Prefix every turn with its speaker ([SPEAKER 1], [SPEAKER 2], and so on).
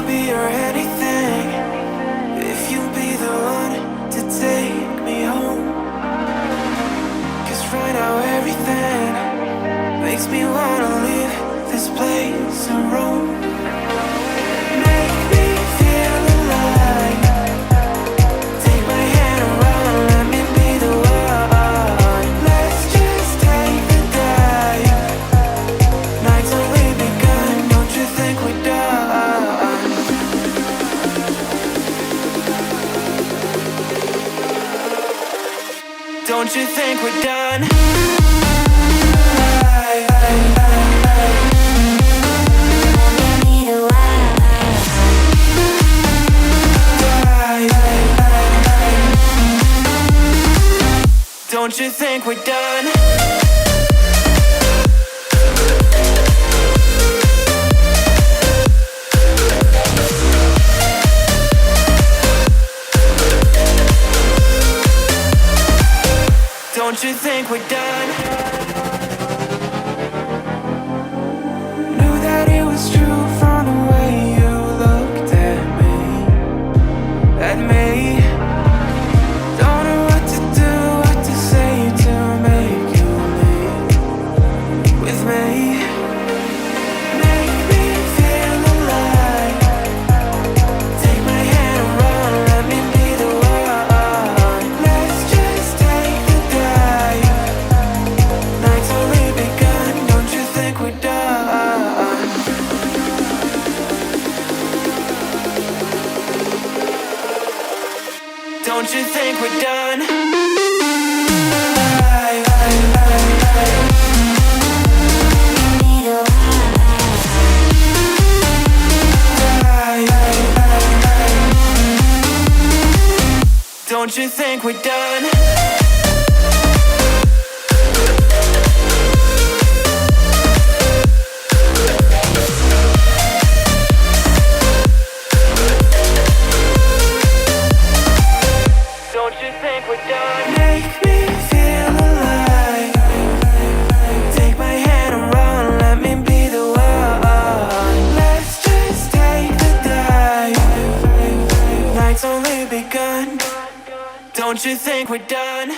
[SPEAKER 1] I'll be your anything if you be the one to take me home. 'Cause right now everything makes me wanna leave this place and roam. Make me feel alive. Take my hand around, let me be the one. Let's just take the dive. Night's only begun, don't you think we're done? Don't you think we're done? Don't you think we're done? Don't you think we're done? Knew that it was true from the way you looked at me. At me. Don't know what to do, what to say to make you leave with me. Make me feel alive. Take my hand around, let me be the one. Let's just take the dive. Night's only begun, don't you think we're done? Don't you think we're done? Don't you think we're done? Don't you think we're done? Make me feel alive. Take my hand around, let me be the one. Let's just take the dive. Night's only begun. Don't you think we're done?